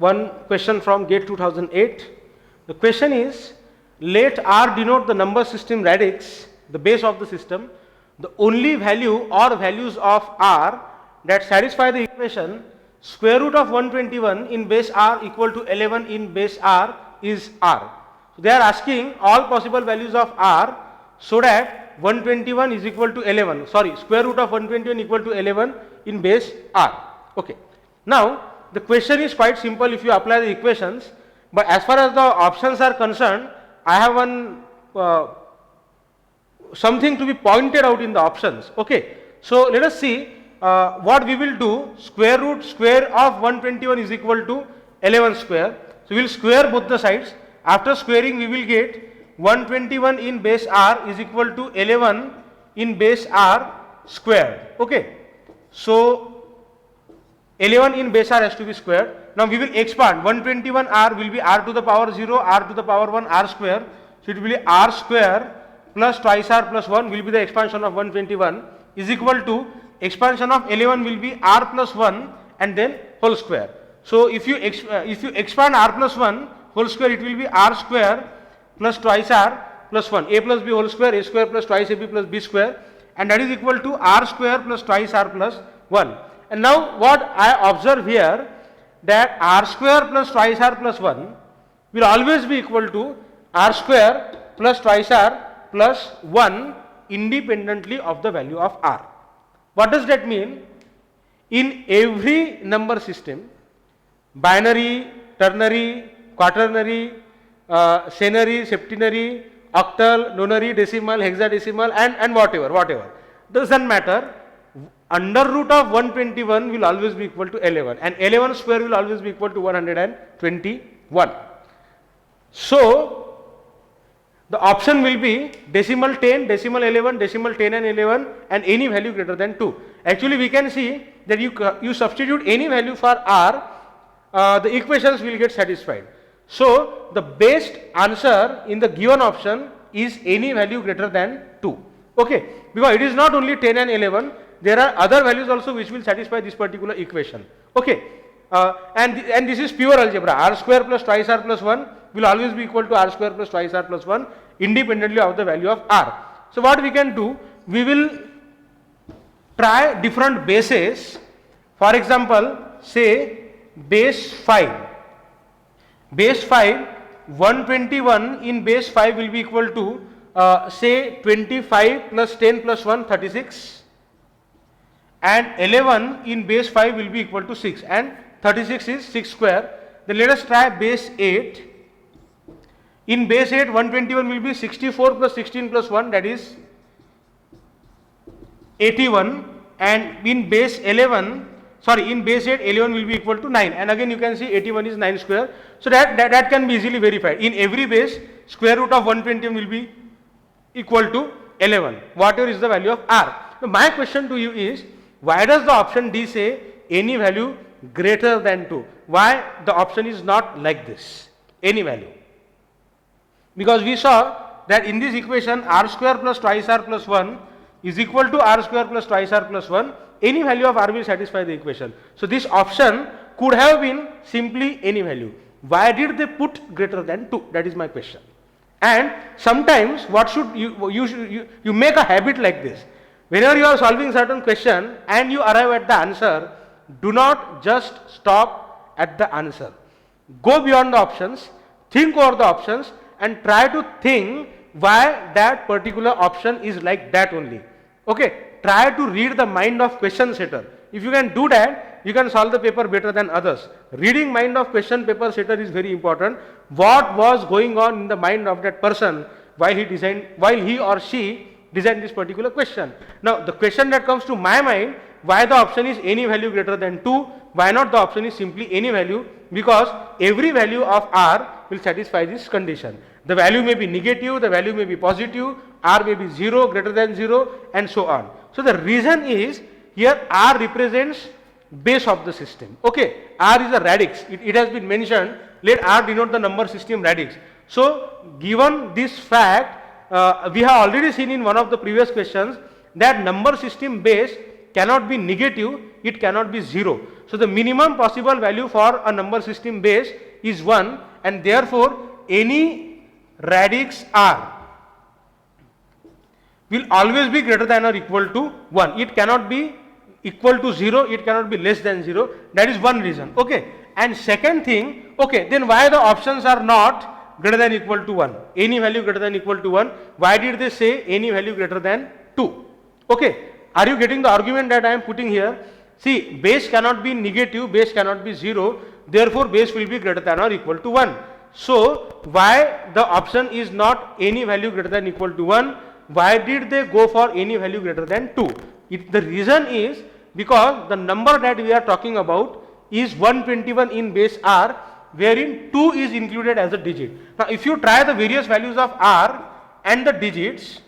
one question from GATE 2008. The question is, let R denote the number system radix, the base of the system. The only value or values of R that satisfy the equation square root of 121 in base R equal to 11 in base R is R. So they are asking all possible values of R so that 121 is equal to 11, sorry, square root of 121 equal to 11 in base R. Okay. Now the question is quite simple if you apply the equations, but as far as the options are concerned, I have one something to be pointed out in the options. Okay. So let us see what we will do. Square of 121 is equal to 11 square. So we will square both the sides. After squaring we will get 121 in base R is equal to 11 in base R squared. Okay. So 11 in base R has to be squared. Now we will expand. 121 R will be R to the power 0, R to the power 1, R square. So it will be R square plus twice R plus 1 will be the expansion of 121 is equal to expansion of 11 will be R plus 1 and then whole square. So if you expand R plus 1 whole square, it will be R square plus twice R plus 1, A plus B whole square, A square plus twice AB plus B square, and that is equal to R square plus twice R plus 1. And now what I observe here, that R square plus twice R plus 1 will always be equal to R square plus twice R plus 1 independently of the value of R. What does that mean? In every number system, binary, ternary, quaternary, senary, septenary, octal, nonary, decimal, hexadecimal, and whatever, doesn't matter. Under root of 121 will always be equal to 11, and 11 square will always be equal to 121. So the option will be decimal 10, decimal 11, decimal 10 and 11, and any value greater than 2. Actually we can see that you substitute any value for R, the equations will get satisfied. So the best answer in the given option is any value greater than 2. Okay, because it is not only 10 and 11, there are other values also which will satisfy this particular equation. Okay, and this is pure algebra. R square plus twice R plus 1 will always be equal to R square plus twice R plus 1 independently of the value of R. So what we can do, we will try different bases. For example, say base 5. Base 5, 121 in base 5 will be equal to say 25 plus 10 plus 1, 36. And 11 in base 5 will be equal to 6, and 36 is 6 square. Then let us try base 8. In base 8, 121 will be 64 plus 16 plus 1, that is 81, and in base 11, in base 8, 11 will be equal to 9, and again you can see 81 is 9 square. So that can be easily verified. In every base, square root of 121 will be equal to 11, whatever is the value of R. So my question to you is, why does the option D say any value greater than 2? Why the option is not like this, any value? Because we saw that in this equation R square plus twice R plus 1 is equal to R square plus twice R plus 1. Any value of R will satisfy the equation. So this option could have been simply any value. Why did they put greater than 2? That is my question. And sometimes what should you make a habit like this. Whenever you are solving certain question and you arrive at the answer, do not just stop at the answer. Go beyond the options, think over the options, and try to think why that particular option is like that only. Okay, try to read the mind of question setter. If you can do that, you can solve the paper better than others. Reading mind of question paper setter is very important. What was going on in the mind of that person while he or she designed this particular question. Now the question that comes to my mind, why the option is any value greater than 2, why not the option is simply any value? Because every value of R will satisfy this condition. The value may be negative, the value may be positive, R may be 0, greater than 0, and so on. So the reason is, here R represents base of the system. Okay, R is a radix. It has been mentioned, let R denote the number system radix. So given this fact, we have already seen in one of the previous questions that number system base cannot be negative, it cannot be 0. So the minimum possible value for a number system base is 1, and therefore any radix r will always be greater than or equal to 1. It cannot be equal to 0, it cannot be less than 0. That is one reason. Okay. And second thing, okay, then why the options are not greater than equal to 1? Any value greater than equal to 1. Why did they say any value greater than 2? Okay. Are you getting the argument that I am putting here? See, base cannot be negative, base cannot be 0, therefore base will be greater than or equal to 1. So, why the option is not any value greater than equal to 1? Why did they go for any value greater than 2? The reason is because the number that we are talking about is 121 in base r, wherein 2 is included as a digit. Now, if you try the various values of r and the digits,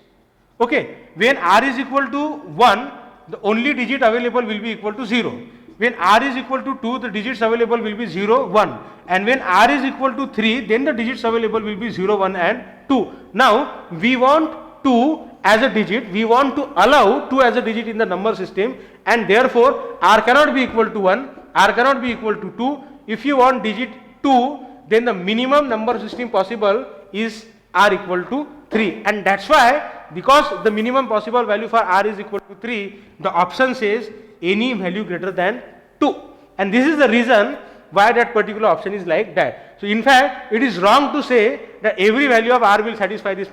okay, when r is equal to 1, the only digit available will be equal to 0. When r is equal to 2, the digits available will be 0, 1. And when r is equal to 3, then the digits available will be 0, 1 and 2. Now, we want 2 as a digit, we want to allow 2 as a digit in the number system, and therefore r cannot be equal to 1, r cannot be equal to 2. If you want digit 2, then the minimum number system possible is r equal to 3, and that's why, because the minimum possible value for r is equal to 3, the option says any value greater than 2, and this is the reason why that particular option is like that. So in fact, it is wrong to say that every value of r will satisfy this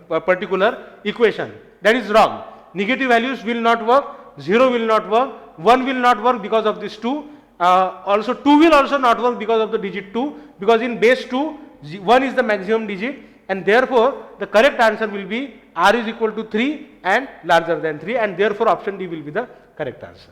particular equation. That is wrong. Negative values will not work, 0 will not work, 1 will not work because of this 2. Also 2 will also not work because of the digit 2, because in base 2, 1 is the maximum digit, and therefore the correct answer will be r is equal to 3 and larger than 3, and therefore option D will be the correct answer.